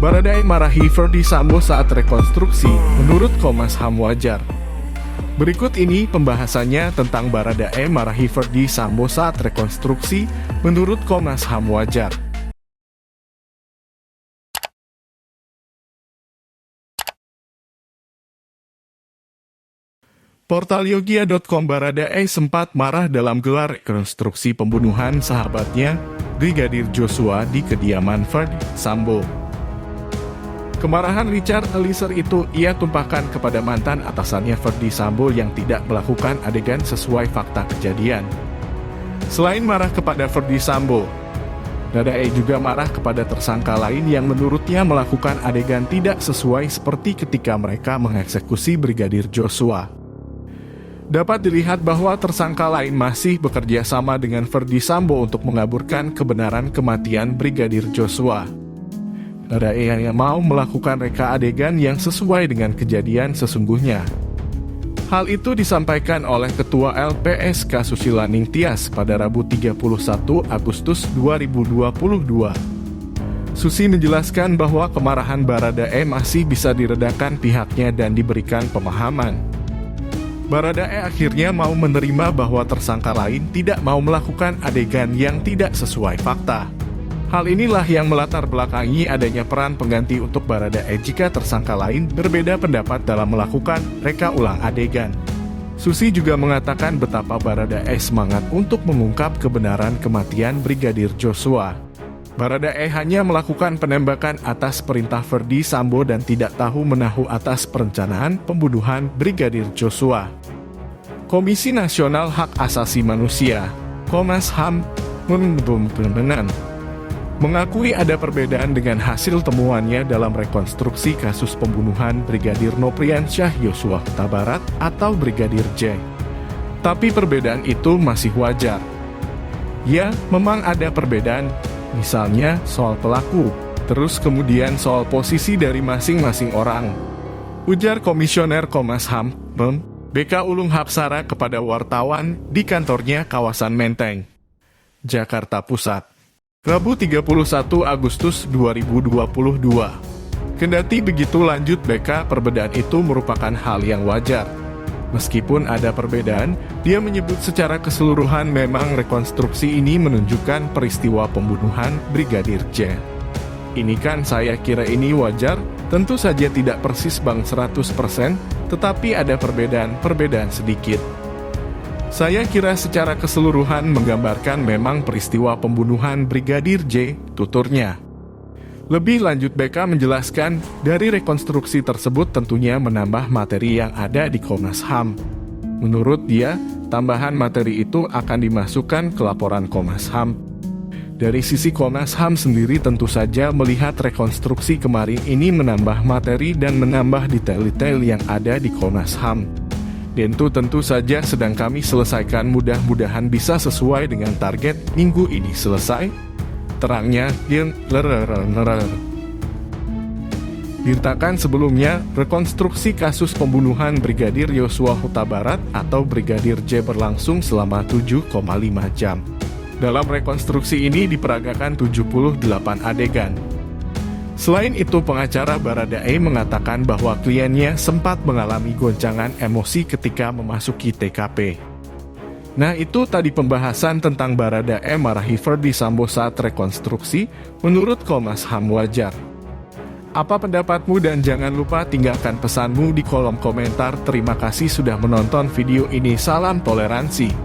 Baradae marahi Ferdy Sambo saat rekonstruksi, menurut Komnas HAM wajar. Berikut ini pembahasannya tentang Baradae marahi Ferdy Sambo saat rekonstruksi, menurut Komnas HAM wajar. Portal Yogia.com. Baradae sempat marah dalam gelar rekonstruksi pembunuhan sahabatnya, Brigadir Joshua di kediaman Ferdy Sambo. Kemarahan Richard Eliezer itu ia tumpahkan kepada mantan atasannya Ferdy Sambo yang tidak melakukan adegan sesuai fakta kejadian. Selain marah kepada Ferdy Sambo, Baradae juga marah kepada tersangka lain yang menurutnya melakukan adegan tidak sesuai seperti ketika mereka mengeksekusi Brigadir Joshua. Dapat dilihat bahwa tersangka lain masih bekerja sama dengan Ferdy Sambo untuk mengaburkan kebenaran kematian Brigadir Joshua. Baradae yang mau melakukan reka adegan yang sesuai dengan kejadian sesungguhnya. Hal itu disampaikan oleh Ketua LPSK Susila Ningtyas pada Rabu 31 Agustus 2022. Susi menjelaskan bahwa kemarahan Baradae masih bisa diredakan pihaknya dan diberikan pemahaman. Baradae akhirnya mau menerima bahwa tersangka lain tidak mau melakukan adegan yang tidak sesuai fakta. Hal inilah yang melatar belakangi adanya peran pengganti untuk Baradae jika tersangka lain berbeda pendapat dalam melakukan reka ulang adegan. Susi juga mengatakan betapa Baradae semangat untuk mengungkap kebenaran kematian Brigadir Joshua. Baradae hanya melakukan penembakan atas perintah Ferdy Sambo dan tidak tahu menahu atas perencanaan pembunuhan Brigadir Joshua. Komisi Nasional Hak Asasi Manusia, Komnas HAM, mengakui ada perbedaan dengan hasil temuannya dalam rekonstruksi kasus pembunuhan Brigadir Nopriansyah Yosua Huta Barat atau Brigadir J. Tapi perbedaan itu masih wajar. Ya, memang ada perbedaan, misalnya soal pelaku, terus kemudian soal posisi dari masing-masing orang. Ujar Komisioner Komnas HAM, BK Ulung Hapsara kepada wartawan di kantornya kawasan Menteng, Jakarta Pusat. Rabu 31 Agustus 2022. Kendati begitu lanjut BK, perbedaan itu merupakan hal yang wajar. Meskipun ada perbedaan, dia menyebut secara keseluruhan memang rekonstruksi ini menunjukkan peristiwa pembunuhan Brigadir J. Ini kan saya kira ini wajar, tentu saja tidak persis bang 100%, tetapi ada perbedaan sedikit. Saya kira secara keseluruhan menggambarkan memang peristiwa pembunuhan Brigadir J, tuturnya. Lebih lanjut BK menjelaskan, dari rekonstruksi tersebut tentunya menambah materi yang ada di Komnas HAM. Menurut dia, tambahan materi itu akan dimasukkan ke laporan Komnas HAM. Dari sisi Komnas HAM sendiri tentu saja melihat rekonstruksi kemarin ini menambah materi dan menambah detail-detail yang ada di Komnas HAM. Dan itu tentu saja sedang kami selesaikan, mudah-mudahan bisa sesuai dengan target minggu ini selesai. Terangnya, dinyatakan sebelumnya, rekonstruksi kasus pembunuhan Brigadir Joshua Huta Barat atau Brigadir J berlangsung selama 7,5 jam. Dalam rekonstruksi ini diperagakan 78 adegan. Selain itu, pengacara Baradae mengatakan bahwa kliennya sempat mengalami goncangan emosi ketika memasuki TKP. Nah, itu tadi pembahasan tentang Baradae marahi Ferdy Sambo saat rekonstruksi, menurut Komnas HAM wajar. Apa pendapatmu dan jangan lupa tinggalkan pesanmu di kolom komentar. Terima kasih sudah menonton video ini. Salam toleransi.